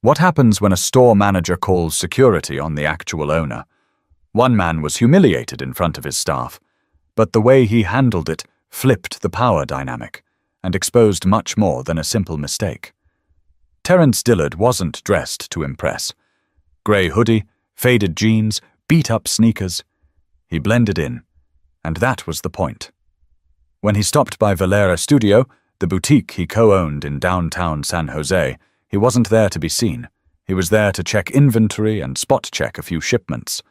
What happens when a store manager calls security on the actual owner? One man was humiliated in front of his staff, but the way he handled it flipped the power dynamic and exposed much more than a simple mistake. Terence Dillard wasn't dressed to impress. Grey hoodie, faded jeans, beat-up sneakers. He blended in, and that was the point. When he stopped by Valera Studio, the boutique he co-owned in downtown San Jose, he wasn't there to be seen. He was there to check inventory and spot-check a few shipments.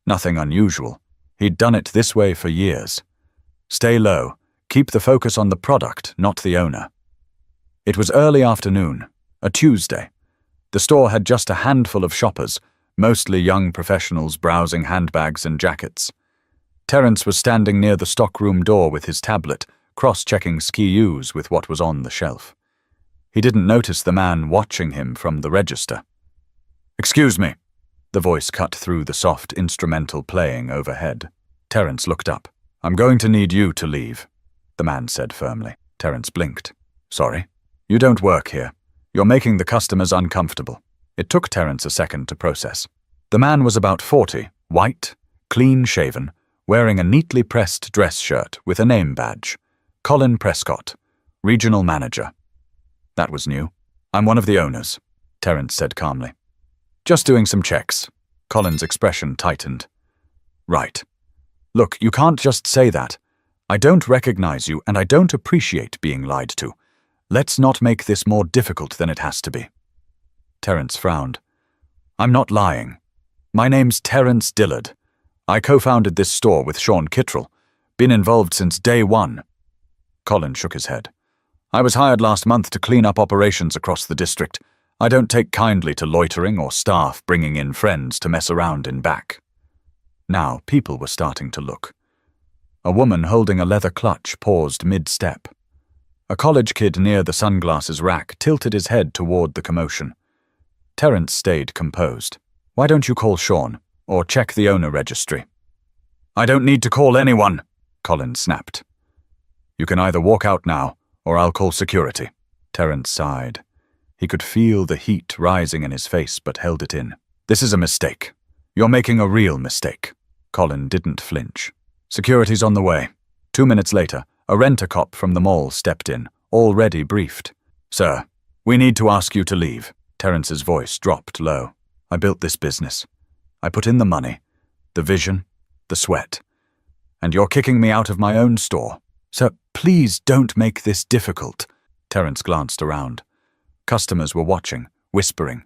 Nothing unusual. He'd done it this way for years. Stay low. Keep the focus on the product, not the owner. It was early afternoon, a Tuesday. The store had just a handful of shoppers, mostly young professionals browsing handbags and jackets. Terence was standing near the stockroom door with his tablet, cross-checking SKUs with what was on the shelf. He didn't notice the man watching him from the register. "Excuse me," the voice cut through the soft instrumental playing overhead. Terence looked up. "I'm going to need you to leave," the man said firmly. Terence blinked. "Sorry. You don't work here. You're making the customers uncomfortable." It took Terence a second to process. The man was about 40, white, clean-shaven, wearing a neatly pressed dress shirt with a name badge. Colin Prescott, regional manager. That was new. "I'm one of the owners," Terence said calmly. "Just doing some checks." Colin's expression tightened. "Right. Look, you can't just say that. I don't recognize you, and I don't appreciate being lied to. Let's not make this more difficult than it has to be." Terence frowned. "I'm not lying. My name's Terence Dillard. I co-founded this store with Sean Kittrell. Been involved since day one." Colin shook his head. "I was hired last month to clean up operations across the district. I don't take kindly to loitering or staff bringing in friends to mess around in back." Now people were starting to look. A woman holding a leather clutch paused mid-step. A college kid near the sunglasses rack tilted his head toward the commotion. Terence stayed composed. "Why don't you call Sean, or check the owner registry?" "I don't need to call anyone," Colin snapped. "You can either walk out now, or I'll call security." Terence sighed. He could feel the heat rising in his face, but held it in. "This is a mistake. You're making a real mistake." Colin didn't flinch. "Security's on the way." 2 minutes later, a rent-a-cop from the mall stepped in, already briefed. "Sir, we need to ask you to leave." Terence's voice dropped low. "I built this business. I put in the money, the vision, the sweat. And you're kicking me out of my own store. Sir, please don't make this difficult." Terence glanced around. Customers were watching, whispering.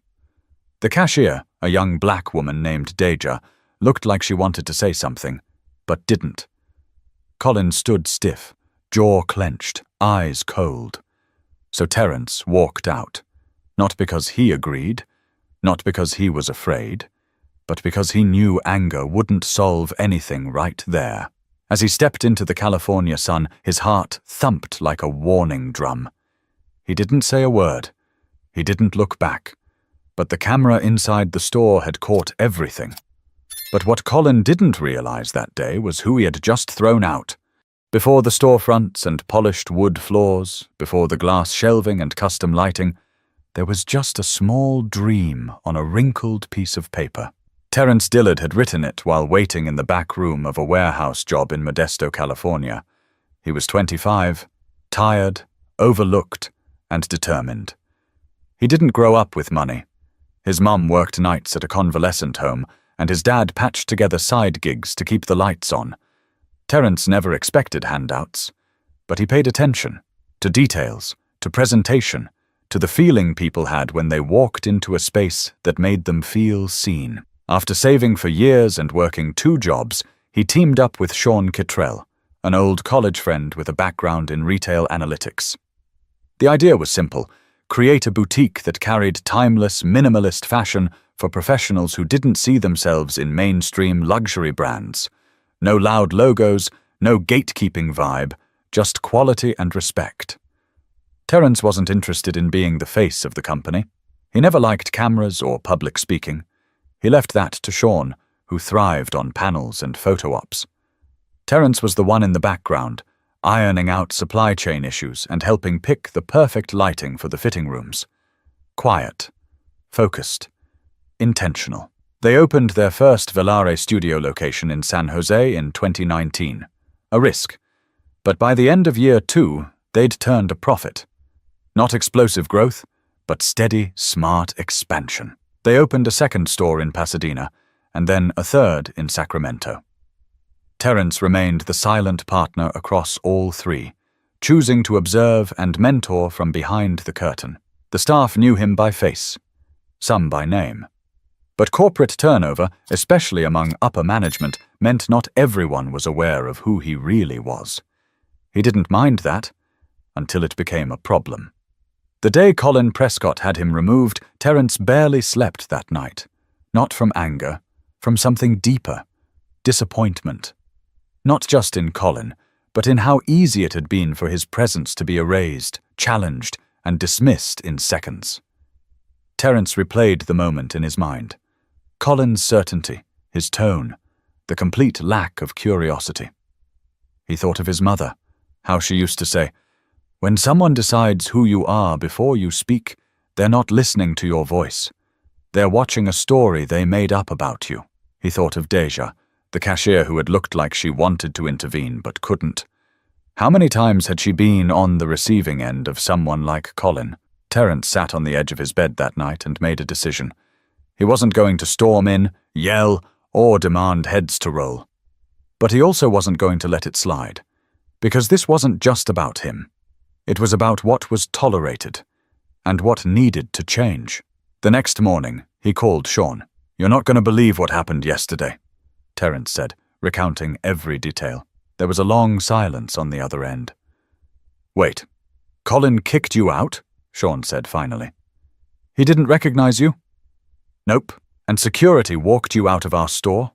The cashier, a young black woman named Deja, looked like she wanted to say something, but didn't. Colin stood stiff, jaw clenched, eyes cold. So Terence walked out, not because he agreed, not because he was afraid, but because he knew anger wouldn't solve anything right there. As he stepped into the California sun, his heart thumped like a warning drum. He didn't say a word. He didn't look back. But the camera inside the store had caught everything. But what Colin didn't realize that day was who he had just thrown out. Before the storefronts and polished wood floors, before the glass shelving and custom lighting, there was just a small dream on a wrinkled piece of paper. Terence Dillard had written it while waiting in the back room of a warehouse job in Modesto, California. He was 25, tired, overlooked, and determined. He didn't grow up with money. His mum worked nights at a convalescent home, and his dad patched together side gigs to keep the lights on. Terence never expected handouts, but he paid attention to details, to presentation, to the feeling people had when they walked into a space that made them feel seen. After saving for years and working 2 jobs, he teamed up with Sean Kittrell, an old college friend with a background in retail analytics. The idea was simple: create a boutique that carried timeless, minimalist fashion for professionals who didn't see themselves in mainstream luxury brands. No loud logos, no gatekeeping vibe, just quality and respect. Terence wasn't interested in being the face of the company. He never liked cameras or public speaking. He left that to Sean, who thrived on panels and photo ops. Terence was the one in the background, ironing out supply chain issues and helping pick the perfect lighting for the fitting rooms. Quiet, focused, intentional. They opened their first Velare studio location in San Jose in 2019. A risk. But by the end of year 2, they'd turned a profit. Not explosive growth, but steady, smart expansion. They opened a second store in Pasadena, and then a third in Sacramento. Terrence remained the silent partner across all 3, choosing to observe and mentor from behind the curtain. The staff knew him by face, some by name. But corporate turnover, especially among upper management, meant not everyone was aware of who he really was. He didn't mind that, until it became a problem. The day Colin Prescott had him removed, Terrence barely slept that night. Not from anger, from something deeper, disappointment. Not just in Colin, but in how easy it had been for his presence to be erased, challenged, and dismissed in seconds. Terrence replayed the moment in his mind. Colin's certainty, his tone, the complete lack of curiosity. He thought of his mother, how she used to say, "When someone decides who you are before you speak, they're not listening to your voice. They're watching a story they made up about you." He thought of Deja, the cashier who had looked like she wanted to intervene but couldn't. How many times had she been on the receiving end of someone like Colin? Terrence sat on the edge of his bed that night and made a decision. He wasn't going to storm in, yell, or demand heads to roll. But he also wasn't going to let it slide, because this wasn't just about him. It was about what was tolerated, and what needed to change. The next morning, he called Sean. "You're not going to believe what happened yesterday," Terrence said, recounting every detail. There was a long silence on the other end. "Wait, Colin kicked you out?" Sean said finally. "He didn't recognize you?" "Nope. And security walked you out of our store?"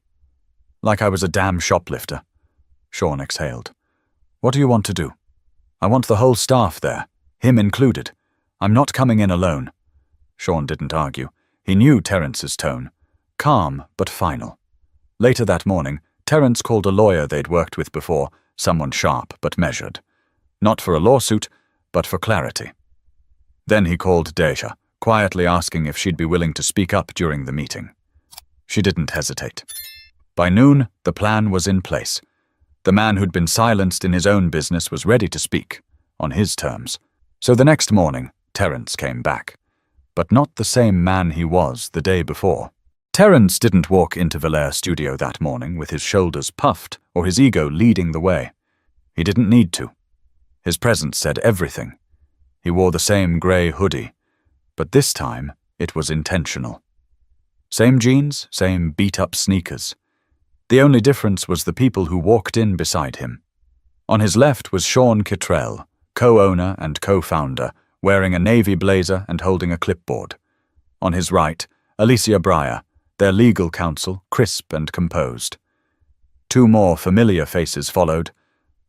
"Like I was a damn shoplifter." Sean exhaled. "What do you want to do?" "I want the whole staff there, him included. I'm not coming in alone." Sean didn't argue. He knew Terrence's tone. Calm, but final. Later that morning, Terrence called a lawyer they'd worked with before, someone sharp but measured. Not for a lawsuit, but for clarity. Then he called Deja, quietly asking if she'd be willing to speak up during the meeting. She didn't hesitate. By noon, the plan was in place. The man who'd been silenced in his own business was ready to speak, on his terms. So the next morning, Terrence came back. But not the same man he was the day before. Terrence didn't walk into Velare Studio that morning with his shoulders puffed or his ego leading the way. He didn't need to. His presence said everything. He wore the same grey hoodie, but this time it was intentional. Same jeans, same beat-up sneakers. The only difference was the people who walked in beside him. On his left was Sean Kittrell, co-owner and co-founder, wearing a navy blazer and holding a clipboard. On his right, Alicia Breyer, their legal counsel, crisp and composed. 2 more familiar faces followed: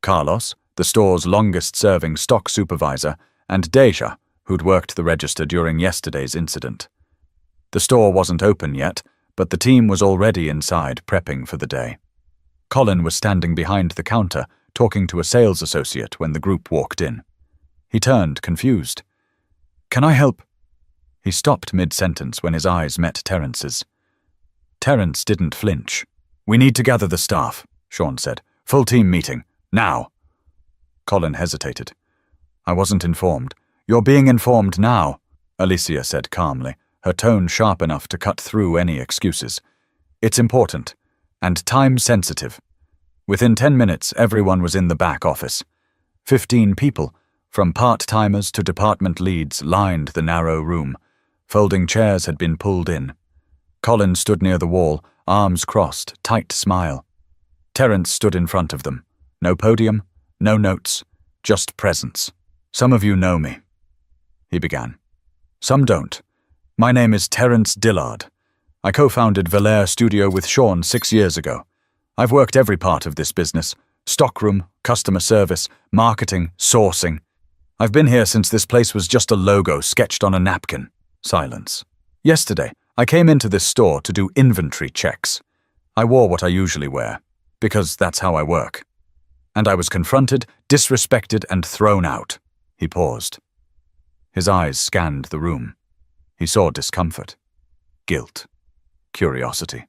Carlos, the store's longest-serving stock supervisor, and Deja, who'd worked the register during yesterday's incident. The store wasn't open yet, but the team was already inside prepping for the day. Colin was standing behind the counter, talking to a sales associate when the group walked in. He turned, confused. "Can I help?" He stopped mid-sentence when his eyes met Terrence's. Terrence didn't flinch. "We need to gather the staff," Sean said. "Full team meeting. Now." Colin hesitated. "I wasn't informed." "You're being informed now," Alicia said calmly, her tone sharp enough to cut through any excuses. "It's important, and time-sensitive." Within 10 minutes, everyone was in the back office. 15 people, from part-timers to department leads, lined the narrow room. Folding chairs had been pulled in. Colin stood near the wall, arms crossed, tight smile. Terrence stood in front of them. No podium, no notes, just presence. "Some of you know me," he began. "Some don't. My name is Terrence Dillard. I co-founded Velare Studio with Sean 6 years ago. I've worked every part of this business: stockroom, customer service, marketing, sourcing. I've been here since this place was just a logo sketched on a napkin." Silence. "Yesterday, I came into this store to do inventory checks. I wore what I usually wear, because that's how I work. And I was confronted, disrespected, and thrown out." He paused. His eyes scanned the room. He saw discomfort, guilt, curiosity.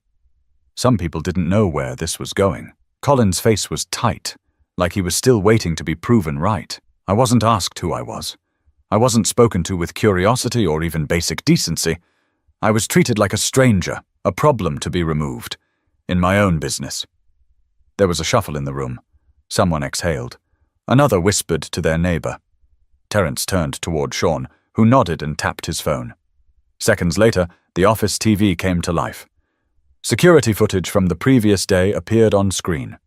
Some people didn't know where this was going. Colin's face was tight, like he was still waiting to be proven right. I wasn't asked who I was. I wasn't spoken to with curiosity or even basic decency. I was treated like a stranger, a problem to be removed, in my own business. There was a shuffle in the room. Someone exhaled. Another whispered to their neighbor. Terence turned toward Sean, who nodded and tapped his phone. Seconds later, the office TV came to life. Security footage from the previous day appeared on screen.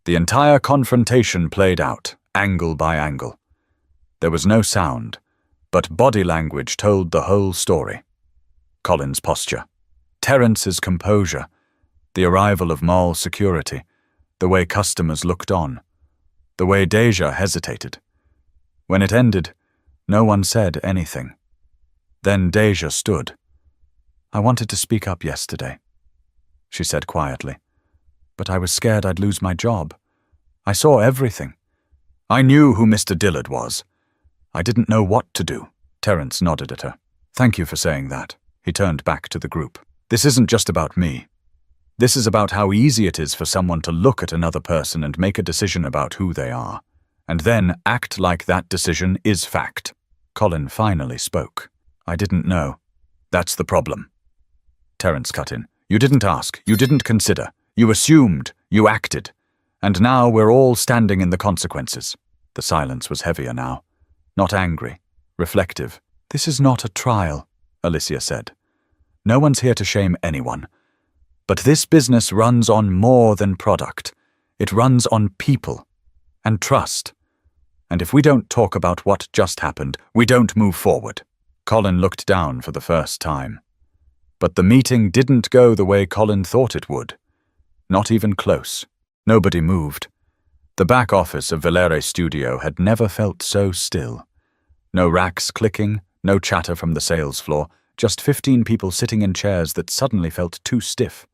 The entire confrontation played out, angle by angle. There was no sound, but body language told the whole story. Colin's posture, Terence's composure, the arrival of mall security, the way customers looked on, the way Deja hesitated. When it ended, no one said anything. Then Deja stood. "I wanted to speak up yesterday," she said quietly, "but I was scared I'd lose my job. I saw everything. I knew who Mr. Dillard was. I didn't know what to do." Terence nodded at her. "Thank you for saying that." He turned back to the group. "This isn't just about me. This is about how easy it is for someone to look at another person and make a decision about who they are, and then act like that decision is fact." Colin finally spoke. "I didn't know. That's the problem." Terence cut in. "You didn't ask. You didn't consider. You assumed. You acted. And now we're all standing in the consequences." The silence was heavier now. Not angry. Reflective. "This is not a trial," Alicia said. "No one's here to shame anyone. But this business runs on more than product. It runs on people and trust. And if we don't talk about what just happened, we don't move forward." Colin looked down for the first time. But the meeting didn't go the way Colin thought it would. Not even close. Nobody moved. The back office of Velere Studio had never felt so still. No racks clicking, no chatter from the sales floor, just 15 people sitting in chairs that suddenly felt too stiff.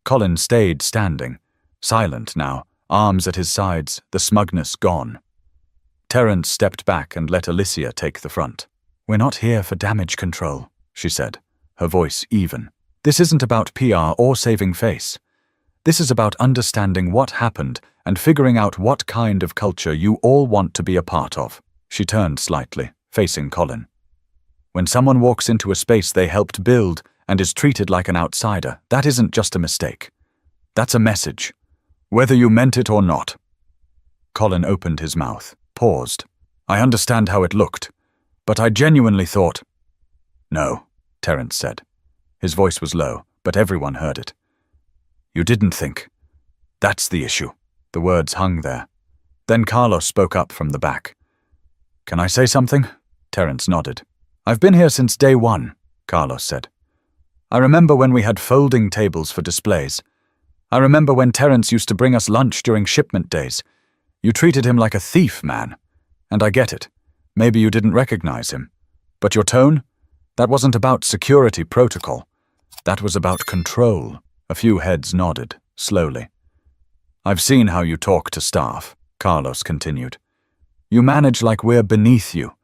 Colin stayed standing, silent now, arms at his sides, the smugness gone. Terence stepped back and let Alicia take the front. "We're not here for damage control," she said, her voice even. "This isn't about PR or saving face. This is about understanding what happened and figuring out what kind of culture you all want to be a part of." She turned slightly, facing Colin. "When someone walks into a space they helped build and is treated like an outsider, that isn't just a mistake. That's a message, whether you meant it or not." Colin opened his mouth, paused. "I understand how it looked, but I genuinely thought—" "No," Terence said. His voice was low, but everyone heard it. "You didn't think. That's the issue." The words hung there. Then Carlos spoke up from the back. "Can I say something?" Terence nodded. "I've been here since day one," Carlos said. "I remember when we had folding tables for displays. I remember when Terence used to bring us lunch during shipment days. You treated him like a thief, man. And I get it. Maybe you didn't recognize him. But your tone? That wasn't about security protocol. That was about control." A few heads nodded, slowly. "I've seen how you talk to staff," Carlos continued. "You manage like we're beneath you,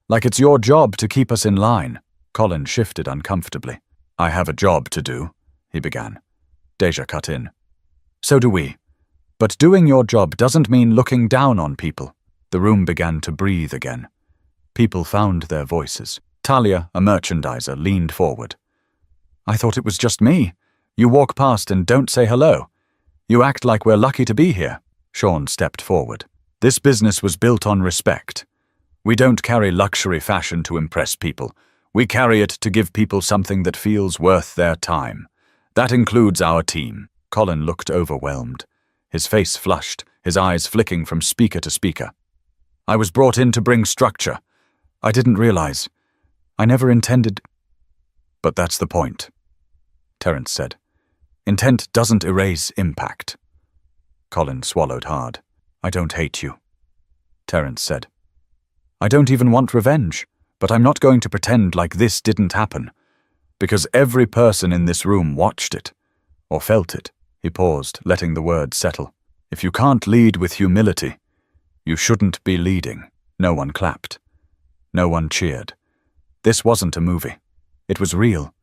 like it's your job to keep us in line." Colin shifted uncomfortably. "I have a job to do," he began. Deja cut in. "So do we. But doing your job doesn't mean looking down on people." The room began to breathe again. People found their voices. Talia, a merchandiser, leaned forward. "I thought it was just me. You walk past and don't say hello. You act like we're lucky to be here." Sean stepped forward. "This business was built on respect. We don't carry luxury fashion to impress people. We carry it to give people something that feels worth their time. That includes our team." Colin looked overwhelmed. His face flushed, his eyes flicking from speaker to speaker. "I was brought in to bring structure. I didn't realize. I never intended—" "But that's the point," Terence said. "Intent doesn't erase impact." Colin swallowed hard. "I don't hate you," Terence said. "I don't even want revenge, but I'm not going to pretend like this didn't happen, because every person in this room watched it, or felt it." He paused, letting the words settle. "If you can't lead with humility, you shouldn't be leading." No one clapped. No one cheered. This wasn't a movie. It was real,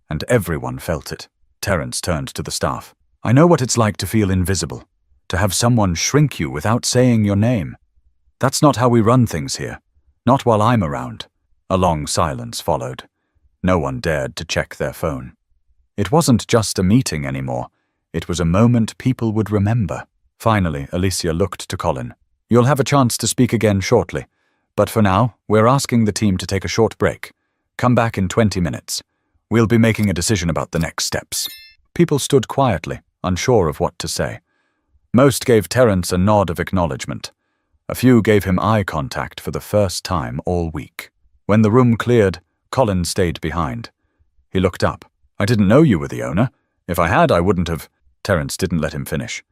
and everyone felt it. Terence turned to the staff. I know what it's like to feel invisible, to have someone shrink you without saying your name. That's not how we run things here, not while I'm around. A long silence followed. No one dared to check their phone. It wasn't just a meeting anymore. It was a moment people would remember. Finally, Alicia looked to Colin. You'll have a chance to speak again shortly, but for now, we're asking the team to take a short break. Come back in 20 minutes. We'll be making a decision about the next steps. People stood quietly, unsure of what to say. Most gave Terence a nod of acknowledgement. A few gave him eye contact for the first time all week. When the room cleared, Colin stayed behind. He looked up. I didn't know you were the owner. If I had, I wouldn't have. Terence didn't let him finish.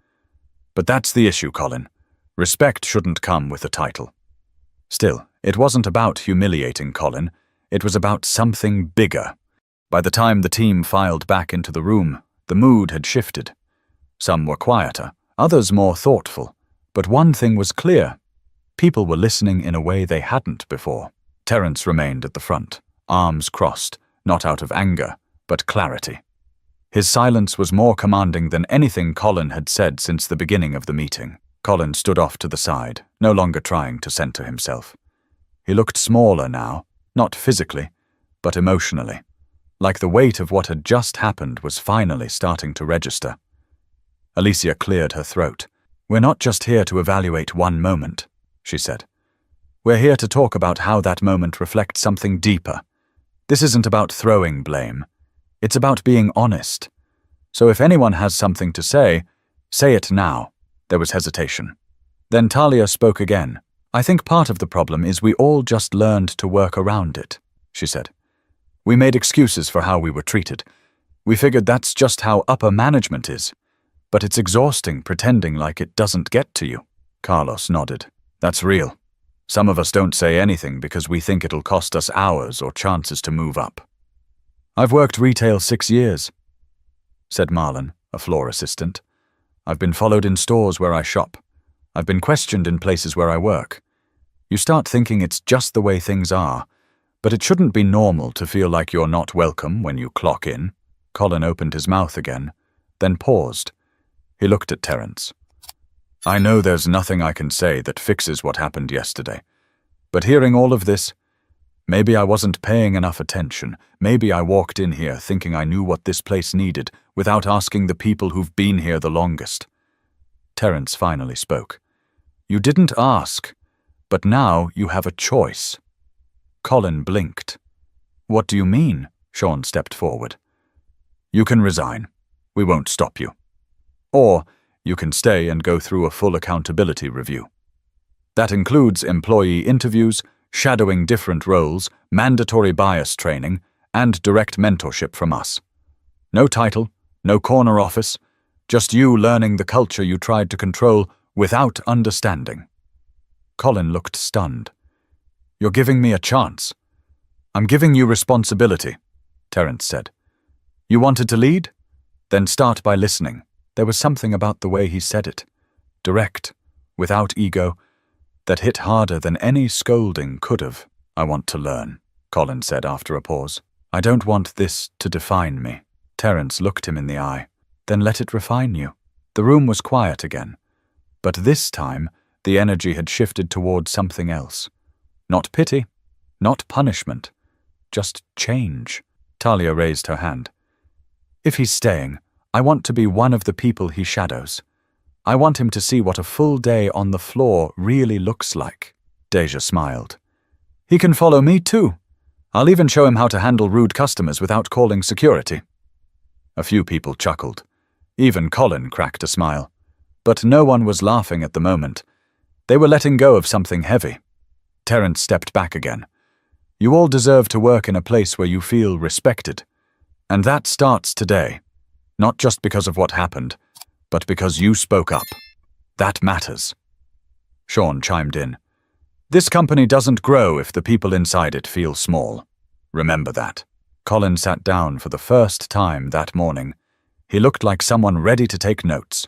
But that's the issue, Colin. Respect shouldn't come with a title. Still, it wasn't about humiliating Colin. It was about something bigger. By the time the team filed back into the room, the mood had shifted. Some were quieter, others more thoughtful. But one thing was clear. People were listening in a way they hadn't before. Terence remained at the front, arms crossed, not out of anger, but clarity. His silence was more commanding than anything Colin had said since the beginning of the meeting. Colin stood off to the side, no longer trying to center himself. He looked smaller now, not physically, but emotionally, like the weight of what had just happened was finally starting to register. Alicia cleared her throat. We're not just here to evaluate one moment, she said. We're here to talk about how that moment reflects something deeper. This isn't about throwing blame. It's about being honest. So if anyone has something to say it now. There was hesitation. Then Talia spoke again. I think part of the problem is we all just learned to work around it, she said. We made excuses for how we were treated. We figured that's just how upper management is. But it's exhausting pretending like it doesn't get to you. Carlos nodded. That's real. Some of us don't say anything because we think it'll cost us hours or chances to move up. I've worked retail 6 years, said Marlon, a floor assistant. I've been followed in stores where I shop. I've been questioned in places where I work. You start thinking it's just the way things are, but it shouldn't be normal to feel like you're not welcome when you clock in. Colin opened his mouth again, then paused. He looked at Terence. I know there's nothing I can say that fixes what happened yesterday, but hearing all of this, maybe I wasn't paying enough attention. Maybe I walked in here thinking I knew what this place needed without asking the people who've been here the longest. Terence finally spoke. You didn't ask, but now you have a choice. Colin blinked. What do you mean? Sean stepped forward. You can resign. We won't stop you. Or you can stay and go through a full accountability review. That includes employee interviews, shadowing different roles, mandatory bias training, and direct mentorship from us. No title, no corner office, just you learning the culture you tried to control without understanding. Colin looked stunned. You're giving me a chance. I'm giving you responsibility, Terence said. You wanted to lead? Then start by listening. There was something about the way he said it. Direct, without ego, that hit harder than any scolding could have. I want to learn, Colin said after a pause. I don't want this to define me. Terence looked him in the eye. Then let it refine you. The room was quiet again. But this time, the energy had shifted towards something else. Not pity, not punishment, just change. Talia raised her hand. If he's staying, I want to be one of the people he shadows. I want him to see what a full day on the floor really looks like. Deja smiled. He can follow me too. I'll even show him how to handle rude customers without calling security. A few people chuckled. Even Colin cracked a smile. But no one was laughing at the moment. They were letting go of something heavy. Terence stepped back again. You all deserve to work in a place where you feel respected. And that starts today. Not just because of what happened, but because you spoke up. That matters. Sean chimed in. This company doesn't grow if the people inside it feel small. Remember that. Colin sat down for the first time that morning. He looked like someone ready to take notes.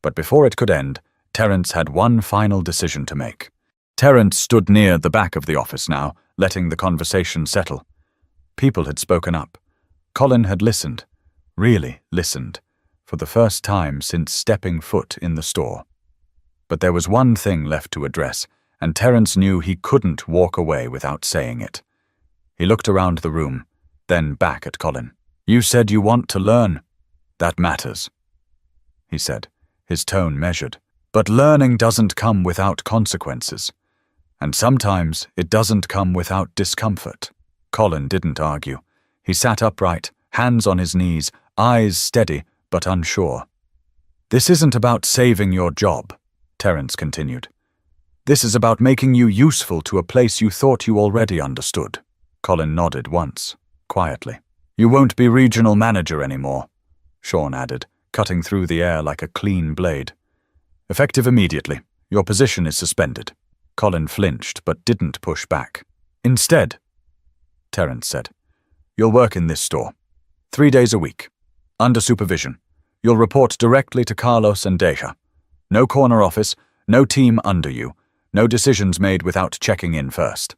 But before it could end, Terence had one final decision to make. Terence stood near the back of the office now, letting the conversation settle. People had spoken up. Colin had listened, really listened, for the first time since stepping foot in the store. But there was one thing left to address, and Terence knew he couldn't walk away without saying it. He looked around the room, then back at Colin. "You said you want to learn. That matters," he said, his tone measured. "But learning doesn't come without consequences. And sometimes it doesn't come without discomfort." Colin didn't argue. He sat upright, hands on his knees, eyes steady but unsure. "This isn't about saving your job," Terence continued. "This is about making you useful to a place you thought you already understood." Colin nodded once, quietly. "You won't be regional manager anymore," Sean added, cutting through the air like a clean blade. "Effective immediately. Your position is suspended." Colin flinched but didn't push back. "Instead," Terence said, "you'll work in this store. 3 days a week. Under supervision. You'll report directly to Carlos and Deja. No corner office, no team under you, no decisions made without checking in first."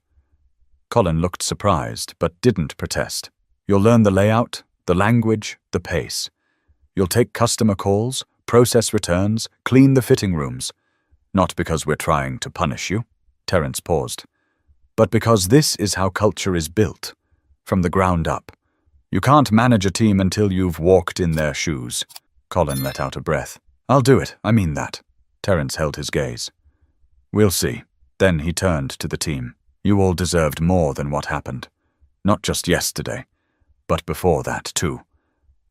Colin looked surprised but didn't protest. "You'll learn the layout, the language, the pace. You'll take customer calls, process returns, clean the fitting rooms. Not because we're trying to punish you," Terence paused, "but because this is how culture is built, from the ground up. You can't manage a team until you've walked in their shoes." Colin let out a breath. "I'll do it, I mean that." Terence held his gaze. "We'll see." Then he turned to the team. "You all deserved more than what happened. Not just yesterday, but before that too.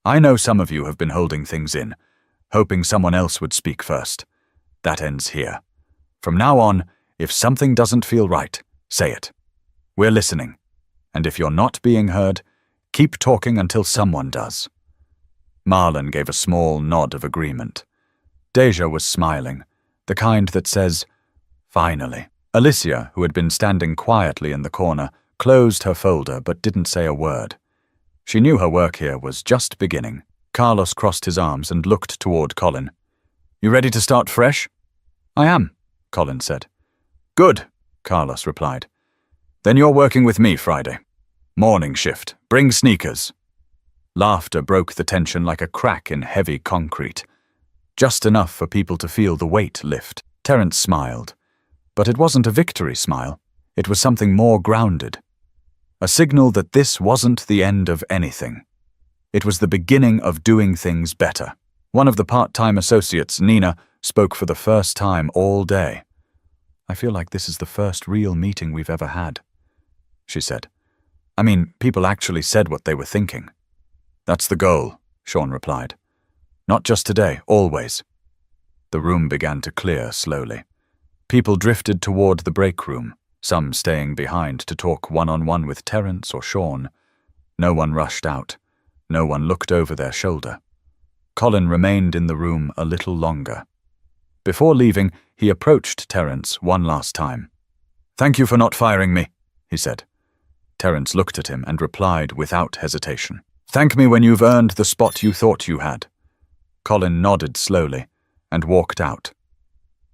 I know some of you have been holding things in, hoping someone else would speak first. That ends here. From now on, if something doesn't feel right, say it. We're listening. And if you're not being heard, keep talking until someone does." Marlon gave a small nod of agreement. Deja was smiling, the kind that says, "Finally." Alicia, who had been standing quietly in the corner, closed her folder but didn't say a word. She knew her work here was just beginning. Carlos crossed his arms and looked toward Colin. "You ready to start fresh?" "I am," Colin said. "Good," Carlos replied. "Then you're working with me Friday. Morning shift. Bring sneakers." Laughter broke the tension like a crack in heavy concrete. Just enough for people to feel the weight lift. Terence smiled. But it wasn't a victory smile. It was something more grounded. A signal that this wasn't the end of anything. It was the beginning of doing things better. One of the part-time associates, Nina, spoke for the first time all day. "I feel like this is the first real meeting we've ever had," she said. "I mean, people actually said what they were thinking." "That's the goal," Sean replied. "Not just today, always." The room began to clear slowly. People drifted toward the break room, some staying behind to talk one-on-one with Terence or Sean. No one rushed out. No one looked over their shoulder. Colin remained in the room a little longer. Before leaving, he approached Terence one last time. "Thank you for not firing me," he said. Terence looked at him and replied without hesitation. "Thank me when you've earned the spot you thought you had." Colin nodded slowly and walked out.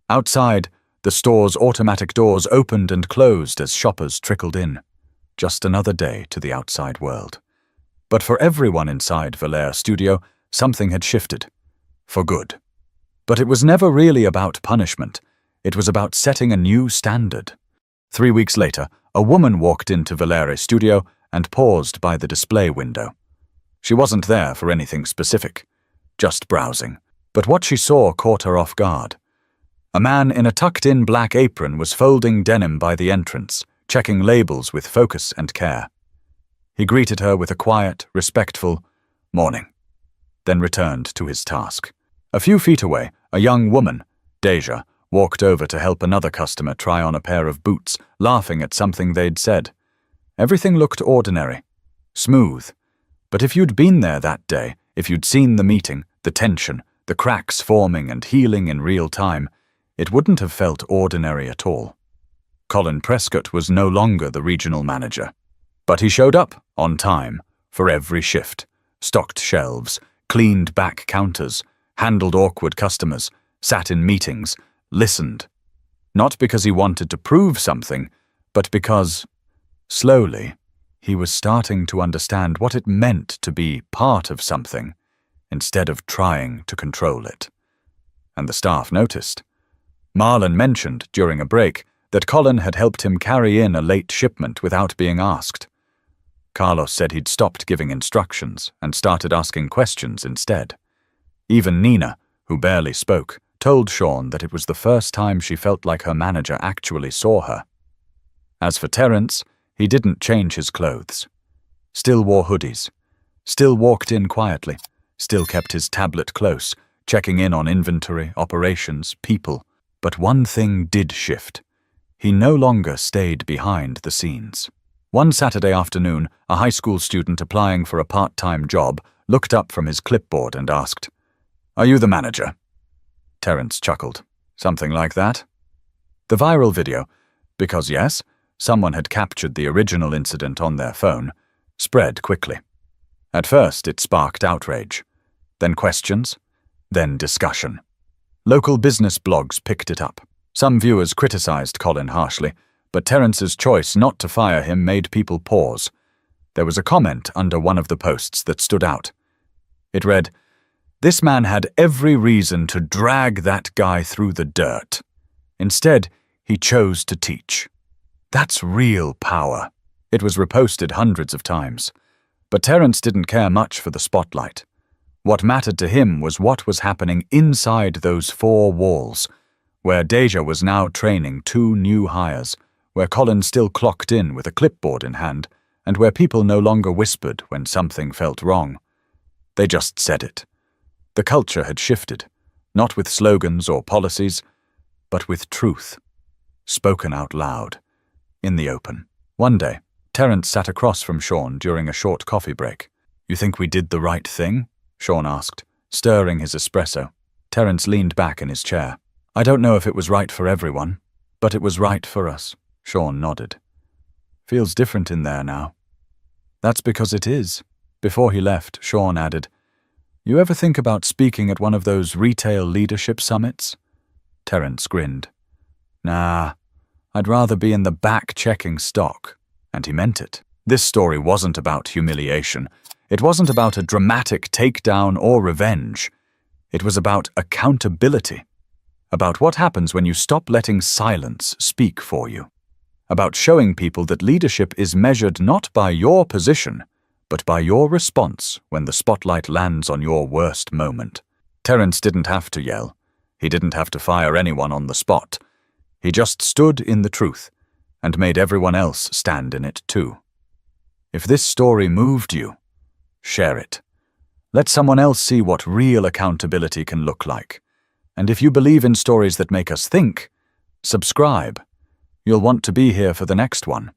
Outside, the store's automatic doors opened and closed as shoppers trickled in. Just another day to the outside world. But for everyone inside Valere Studio, something had shifted. For good. But it was never really about punishment. It was about setting a new standard. 3 weeks later, a woman walked into Valere Studio and paused by the display window. She wasn't there for anything specific, just browsing. But what she saw caught her off guard. A man in a tucked-in black apron was folding denim by the entrance, checking labels with focus and care. He greeted her with a quiet, respectful "Morning," then returned to his task. A few feet away, a young woman, Deja, walked over to help another customer try on a pair of boots, laughing at something they'd said. Everything looked ordinary, smooth. But if you'd been there that day, if you'd seen the meeting, the tension, the cracks forming and healing in real time, it wouldn't have felt ordinary at all. Colin Prescott was no longer the regional manager. But he showed up, on time, for every shift, stocked shelves, cleaned back counters, handled awkward customers, sat in meetings, listened. Not because he wanted to prove something, but because, slowly, He was starting to understand what it meant to be part of something instead of trying to control it. And the staff noticed. Marlon mentioned during a break that Colin had helped him carry in a late shipment without being asked. Carlos said he'd stopped giving instructions and started asking questions instead. Even Nina, who barely spoke, told Sean that it was the first time she felt like her manager actually saw her. As for Terence, he didn't change his clothes. Still wore hoodies. Still walked in quietly. Still kept his tablet close, checking in on inventory, operations, people. But one thing did shift. He no longer stayed behind the scenes. One Saturday afternoon, a high school student applying for a part-time job looked up from his clipboard and asked, "Are you the manager?" Terence chuckled. "Something like that." The viral video, because yes, someone had captured the original incident on their phone, spread quickly. At first, it sparked outrage, then questions, then discussion. Local business blogs picked it up. Some viewers criticized Colin harshly, but Terence's choice not to fire him made people pause. There was a comment under one of the posts that stood out. It read, "This man had every reason to drag that guy through the dirt. Instead, he chose to teach. That's real power." It was reposted hundreds of times. But Terence didn't care much for the spotlight. What mattered to him was what was happening inside those four walls, where Deja was now training 2 new hires, where Colin still clocked in with a clipboard in hand, and where people no longer whispered when something felt wrong. They just said it. The culture had shifted, not with slogans or policies, but with truth, spoken out loud, in the open. One day, Terence sat across from Sean during a short coffee break. "You think we did the right thing?" Sean asked, stirring his espresso. Terence leaned back in his chair. "I don't know if it was right for everyone, but it was right for us." Sean nodded. "Feels different in there now." "That's because it is." Before he left, Sean added, "You ever think about speaking at one of those retail leadership summits?" Terence grinned. "Nah, I'd rather be in the back checking stock." And he meant it. This story wasn't about humiliation. It wasn't about a dramatic takedown or revenge. It was about accountability. About what happens when you stop letting silence speak for you. About showing people that leadership is measured not by your position, but by your response when the spotlight lands on your worst moment. Terence didn't have to yell. He didn't have to fire anyone on the spot. He just stood in the truth and made everyone else stand in it too. If this story moved you, share it. Let someone else see what real accountability can look like. And if you believe in stories that make us think, subscribe. You'll want to be here for the next one.